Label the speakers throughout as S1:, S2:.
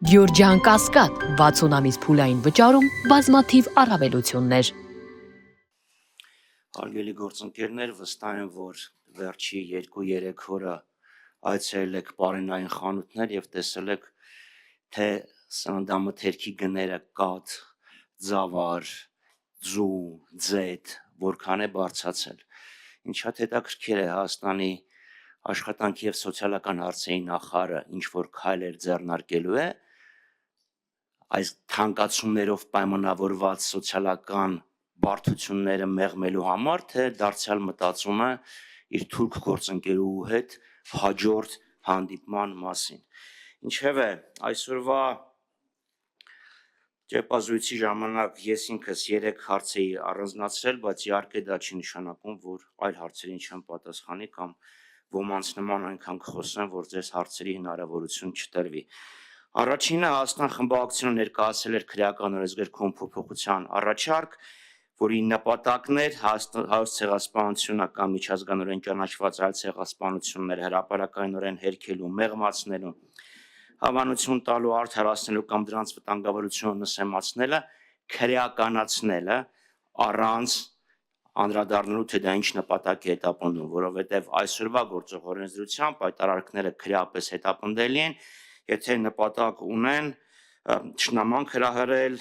S1: Գյորջյան Կասկադ 60 ամիս փուլային վճարում բազմաթիվ առավելություններ։
S2: Հարգելի գործընկերներ, վստահ եմ, որ վերջի 2-3 օրը այցելել եք բարենային խանութներ եւ տեսել եք, թե սննդամթերքի գները կաթ, ձավար, ձու, ձեթ որքան է բարձրացել։ Ինչ շատ հետաքրքիր է Հայաստանի աշխատանքի եւ սոցիալական հարցերի նախարարը ինչ որ քայլեր ձեռնարկելու է այս թանկացումներով պայմանավորված սոցիալական բարդությունները մեղմելու համար, թե դարձյալ մտածում է իր թուրք գործընկերուհու հետ հաջորդ հանդիպման մասին։ Ինչևէ, այսօրվա ճեպազույցի ժամանակ ես ինքս 3 հարց էի առանձնացրել, բայց իհարկե դա չի նշանակում, որ այլ հարցերին չեմ պատասխանի կամ ոմանց նման այնքան կխոսեմ, որ ձեզ հարցերի հնարավորություն չտրվի։ Առաջինը Հայաստան խմբակցությունը ներկայացրել էր քրեական օրենսգրքում փոփոխության առաջարկ, որի նպատակն էր Հայոց ցեղասպանությունը կամ միջազգանորեն ճանաչված այլ ցեղասպանություններ հրապարակայնորեն հերքելու, մեղմացնելու, հավանություն տալու, արդարացնելու կամ դրանց վտանգավորությունը նսեմացնելը, քրեականացնելը առանց անդրադառնալու, թե դա ինչ նպատակ է հետապնդում, որովհետև այսօրվա գործող օրենսդրությամբ այդ արարքները քրեապես հետապնդելի են, եթե նպատակ ունեն թշնամանք հրահրել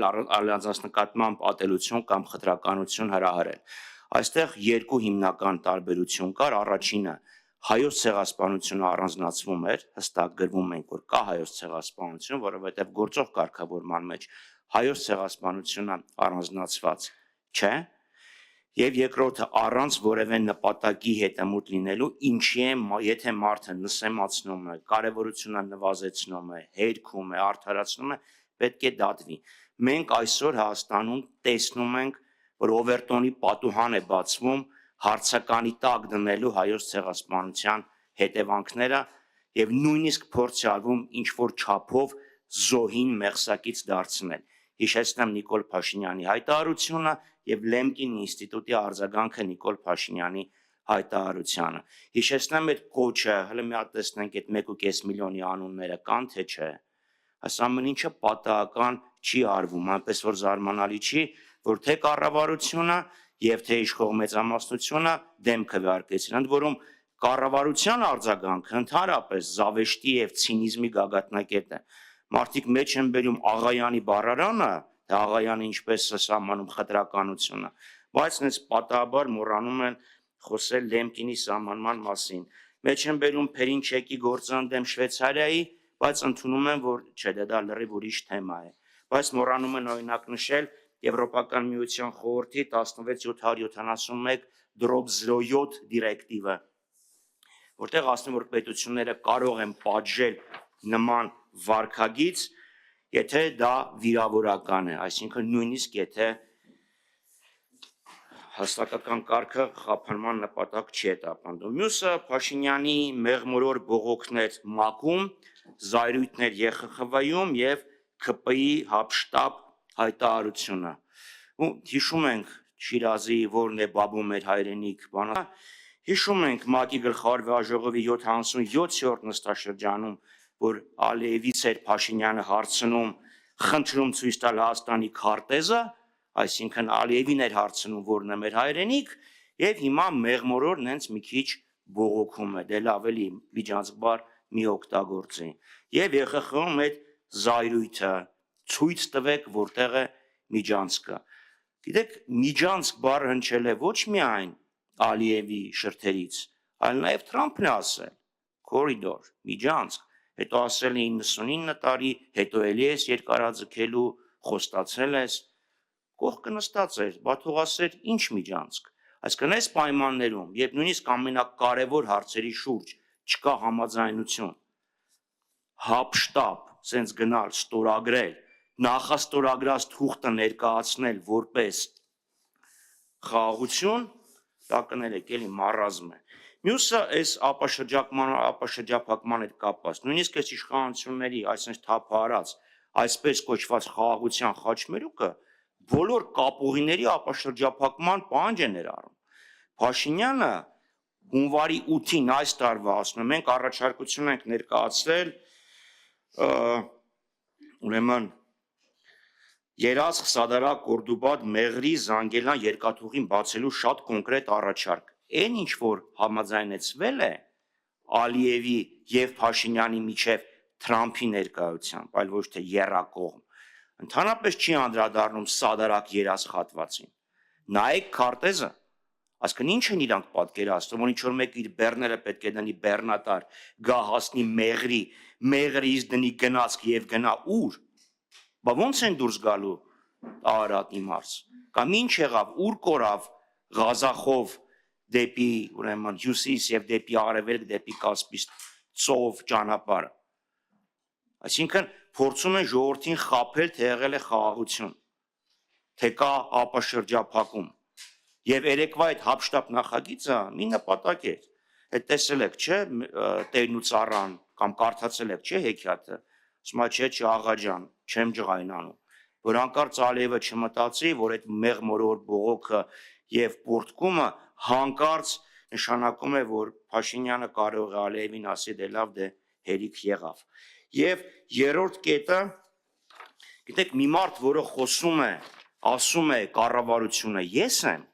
S2: առանձնանց նկատմամբ ատելություն կամ խտրականություն հրահրել։ Այստեղ երկու հիմնական տարբերություն կար, առաջինը հայոց ցեղասպանությունը առանձնացվում էր, հստակ գրվում ենք, որ կա հայոց ցեղասպանություն, որովհետև գործող կարգավորման մեջ հայոց ցեղասպանությունը առանձնացված չէ, եւ երկրորդը առանց որևէ նպատակի հետամուտ լինելու, ինչի է, եթե մարդը նսեմացնում է, կարևորությունը նվազեցնում է, հերքում է, արդարացնում է, պետք է դատվի։ Մենք այսօր Հայաստանում տեսնում ենք, որ Օվերտոնի պատուհան է բացվում հարցականի տակ դնելու հայոց ցեղասպանության հետևանքները եւ նույնիսկ փորձ արվում ինչ որ չափով զոհին մեղսակից դարձնել։ Հիշեցնեմ Նիկոլ Փաշինյանի հայտարարությունը եւ Լեմկին ինստիտուտի արձագանքը Նիկոլ Փաշինյանի հայտարարությանը։ Հիշեցնեմ այդ կոչը, հələ մի հատ տեսնենք այդ 1.5 միլիոնի անունները կան թե չէ։ Այս ամեն ինչը պատահական չի արվում, այնպես որ զարմանալի չի, որ թե կառավարությունը եւ թե իշխող մեծամասնությունը դեմ քվեարկեցին, ընդ որում կառավարության արձագանքը ընդհանրապես զավեշտի եւ ցինիզմի գագաթնակետ է։ Մարդիկ մեջ են բերում Աղայանի բառարանը, թե Աղայանը ինչպես է սահմանում խտրականությունը, բայց նենց պատահաբար մոռանում են խոսել Լեմկինի սահմանման մասին։ Մեջ են բերում Փերինչեկի գործը դեմ Շվեյցարիայի, բայց ընդունում են, որ չէ, դա լրիվ ուրիշ թեմա է։ Բայց մոռանում են օրինակ նշել Եվրոպական միության խորհրդի 16771/07 դիրեկտիվը, որտեղ ասում որ պետությունները կարող են պատժել նման վարքագիծ, եթե դա վիրավորական է, այսինքն նույնիսկ եթե հաստատական կարգը խափանման նպատակ չի հետապնդում։ Մյուսը Փաշինյանի մեղմորոր բողոքներ ՄԱԿ-ում, զայրույթներ ԵԽԽՎ-ում եւ ՔՊ-ի հապշտապ հայտարարությունը։ Ու հիշում ենք Շիրազի որն է բաբում մեր հայրենիք բանը։ Հիշում ենք ՄԱԿ-ի գլխավոր վեաժողովի 77-րդ նստաշրջանում, որ Ալիևից էր Փաշինյանը հարցնում, խնդրում ցույց տալ Հայաստանի քարտեզը, այսինքն Ալիևին էր հարցնում, որն է մեր հայրենիք, եւ հիմա մեղմորոր նենց մի քիչ բողոքում է, դե լավ էլի միջանցքբար մի օգտագործի։ Եվ ԵԽԽ-ում այդ զայրույթը ցույց տվեք, որտեղ է միջանցքը։ Գիտեք, միջանցք բառը հնչել է ոչ միայն Ալիևի շրթերից, այլ նաեւ Թրամփն է ասել, կորիդոր, միջանցք, հետո ասել է 99 տարի, հետո էլի ես երկարաձգելու, խոստացել ես, կողքը նստած էր, բա թող ասեր ինչ միջանցք։ Այսինքն այս պայմաններում, երբ նույնիսկ ամենակարևոր հարցերի շուրջ չկա համաձայնություն, հապշտապ, սենց գնալ, ստորագրել, նախաստորագրած թուղթը ներկայացնել որպես խաղաղություն, դա կներեք, էլի մարազմ է։ Մյուսը այս ապաշրջափակման հետ կապված, նույնիսկ այս իշխանությունների այսպես թափահարած, այսպես կոչված խաղաղության խաչմերուկը բոլոր կապուղիների ապաշրջափակման պահանջ է ներառում։ Փաշինյանը հունվարի 8-ին այս տարվա ասում եմ, մենք առաջարկություն ենք ներկայացրել ուրեմն Երասխ, Սադարակ, Կորդուբադ, Մեղրի, Զանգելան երկաթուղին բացելու շատ կոնկրետ առաջարկ։ Այն ինչ որ համաձայնեցվել է Ալիևի եւ Փաշինյանի միջև Թրամփի ներկայությամբ, այլ ոչ թե եռակողմ, ընդհանրապես չի անդրադառնում Սադարակ Երասխ հատվածին։ Նայեք քարտեզը, այսինքն ինչ են իրանք պատկերացնում, որ ինչ որ մեկը իր բեռները պետք է դնի բեռնատար, գա հասնի Մեղրի, Մեղրից դնի գնացք եւ գնա ուր։ Բա ո՞նց են դուրս գալու Արարատի մարզ։ Կամ ինչ եղավ, ուր կորավ Ղազախով դեպի ուրեմն հյուսիս եւ դեպի արևելք, դեպի Կասպից ծով ճանապարհը։ Այսինքն փորձում են ժողովրդին խաբել, թե եղել է խաղաղություն, թե կա ապաշրջափակում։ Եվ երեկվա այդ հապշտապ նախագիծը մի նպատակ է։ Այդ տեսել եք, չէ, Տերն ու Ծառան կամ կարդացել եք, չէ, հեքիաթը։ Ասում է, չէ, աղա ջան, չեմ ջղայնանում, որ հանկարծ Ալիևը չմտածի, որ այդ մեղմորոր բողոքը եւ պորտկումը հանկարծ նշանակում է, որ Փաշինյանը կարող է Ալիևին ասի դե լավ, դե հերիք եղավ։ Եվ երրորդ կետը, գիտեք, մի մարդ, որը խոսում է, ասում է կառավարությունը ես եմ,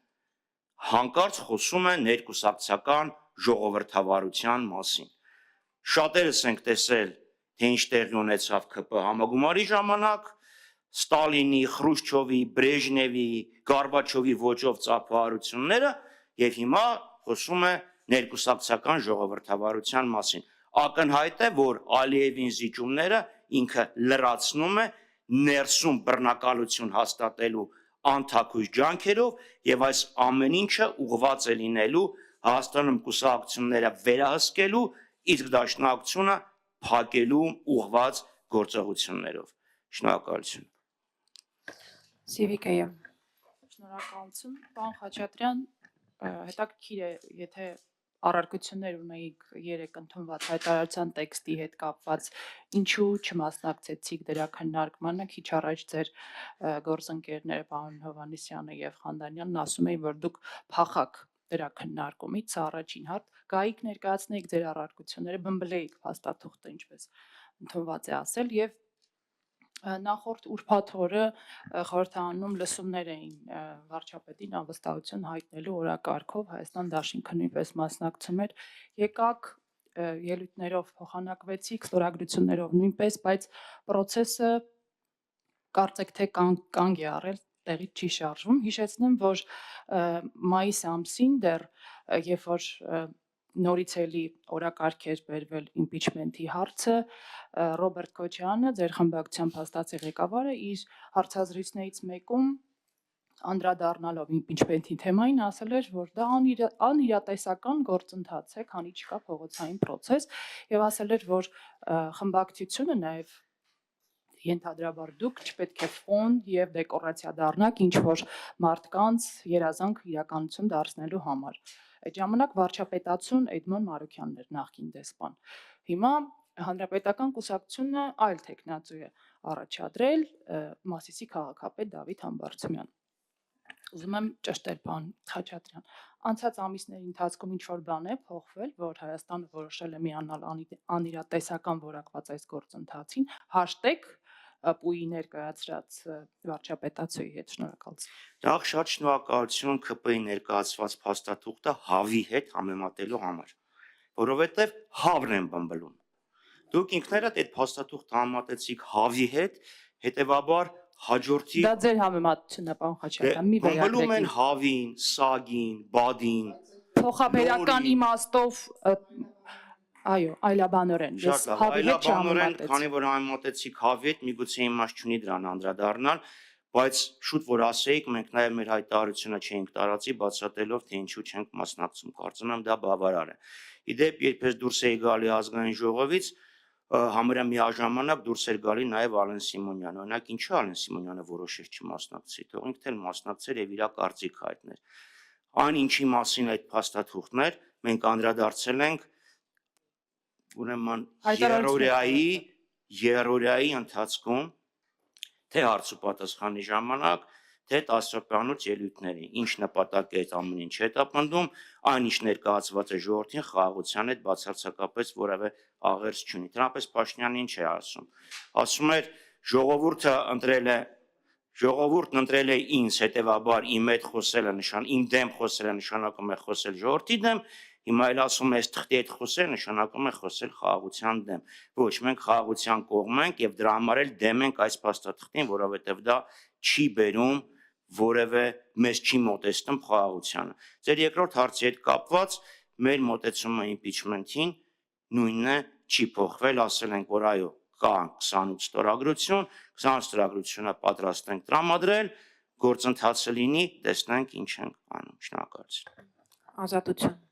S2: հանկարծ խոսում է ներկուսակցական ժողովրդավարության մասին։ Շատերս ենք տեսել, թե ինչ տեղի ունեցավ ԿՊ համագումարի ժամանակ, Ստալինի, Խրուշչովի, Բրեժնևի, Գորբաչովի ոճով ծափահարությունները եւ հիմա խոսում է ներկուսակցական ժողովրդավարության մասին։ Ակնհայտ է, որ Ալիևին զիջումները ինքը լրացնում է ներսում բռնակալություն հաստատելու անթակույց ջանքերով եւ այս ամեն ինչը ուղղված է լինելու Հայաստանում կուսակցությունները վերահսկելու, իսկ դաշնակցությունը փակելու ուղղված գործողություններով։ Շնորհակալություն։
S3: Սիվիկայը։ Շնորհակալություն, պարոն Խաչատրյան, հետաքրքիր է, եթե առարկություններ ունեիք երեք ընդունված հայտարարության տեքստի հետ կապված, ինչու չմասնակցեցիք դրա քննարկմանը, քիչ առաջ ձեր գործընկերները պարոն Հովհաննիսյանը եւ Խանդանյանն ասում էին, որ դուք փախաք դրա քննարկումից, սա առաջին հարց, գայիք ներկայացնեիք ձեր առարկությունները, բմբլեիք փաստաթուղթը, ինչպես ընդունված է ասել, եւ նախորդ ուրբաթ օրը խորհրդարանում լսումներ էին վարչապետին անվստահություն հայտնելու օրակարգով, Հայաստան դաշինքը նույնպես մասնակցում էր, եկաք ելույթներով փոխանակվեցիք, ստորագրություններով նույնպես, բայց process-ը կարծեք թե կանգ է առել, տեղից չի շարժվում։ Հիշեցնեմ, որ մայիս ամսին դեռ, երբ որ նորից էլի օրակարգ էր բերվել իմպիչմենթի հարցը, Ռոբերտ Քոչյանը, ձեր խմբակցության փաստացի ղեկավարը, իր հարցազրույցներից մեկում անդրադառնալով իմպիչմենթի թեմային ասել էր, որ դա անիրատեսական գործընթաց է, քանի չկա փողոցային process, եւ ասել էր, որ խմբակցությունը նաեւ ենթադրաբար դուք չպետք է ֆոն եւ դեկորացիա դառնաք ինչ որ մարդկանց երազանք իրականություն դարձնելու համար։ Այդ ժամանակ վարչապետացուն Էդմոն Մարուքյանն էր նախկին դեսպան։ Հիմա Հանրապետական կուսակցությունը այլ տեխնացու է առաջադրել Մասիսի քաղաքապետ Դավիթ Համբարձումյան։ Ուզում եմ ճշտել պարոն Խաչատրյան, անցած ամիսների ընթացքում ինչ որ բան է փոխվել, որ Հայաստանը որոշել է միանալ անիրատեսական որակված այս գործընթացին, #Պուի ներկայացրած վարչապետացուի հետ, շնորհակալություն։
S2: Դա շատ շնորհակալություն ԿՊ-ի ներկայացված փաստաթուղթը հավի հետ համեմատելու համար, որովհետև հավն են բմբլում։ Դուք ինքներդ այդ փաստաթուղթը համատեցիք հավի հետ, հետևաբար հաջորդի
S3: Դա ձեր համեմատությունն է, պարոն Խաչատրյան, մի
S2: բմբլում են հավին, սագին, բադին,
S3: փոխաբերական իմաստով այո, այլաբանորեն։ Ես հավի հետ չհամեմատեցի։
S2: Քանի որ համեմատեցիք հավի հետ, միգուցե իմաստ չունի դրան անդրադառնալ, բայց շուտ որ ասեիք, մենք նաև մեր հայտարարությունը չէինք տարածի, բացատրելով, թե ինչու չենք մասնակցում։ Կարծում եմ դա բավարար է։ Իդեպ, երբ ես դուրս էի գալի ազգային ժողովից, համարյա միաժամանակ դուրս էր գալի նաև Ալեն Սիմոնյանը։ Օրինակ, ինչու Ալեն Սիմոնյանը որոշեց չմասնակցի, թող ինքն էլ մասնակցեր եւ իր կարծիքը հայտներ։ Այն ինչի մասին այդ փաստաթուղթներ, մենք անդրադարձել ենք ուրեմն երրորդյայի ընթացքում, թե հարց ու պատասխանի ժամանակ, թե 10-ականոց ելույթների, ինչ նպատակ է այդ ամեն ինչ հետապնդում, այն ինչ ներկայացված է ժողովրդին խաղաղության հետ բացարձակապես որևէ աղերս չունի։ Դրանպես Փաշինյանը ինչ է ասում։ Ասում էր ժողովուրդն ընտրել է ինձ, հետևաբար իմ դեմ խոսելը նշանակում է խոսել ժողովրդի դեմ, հիմա էլ ասում է այս թղթի հետ խոսել նշանակում է խոսել խաղաղության դեմ։ Ոչ, մենք խաղաղության կողմ ենք եւ դրա համար էլ դեմ ենք այս փաստաթղթին, որովհետեւ դա չի բերում որևէ մեզ չի մոտեցնում խաղաղությանը։ Ձեր երկրորդ հարցի հետ կապված մեր մոտեցումը impeachment-ին նույնն է, չի փոխվել, ասել ենք, որ այո, կա 28 ստորագրություն, 28 ստորագրությունը պատրաստ ենք տրամադրել, գործընթացը լինի, տեսնենք ինչ ենք անում։ Շնորհակալություն։
S4: Ազատություն։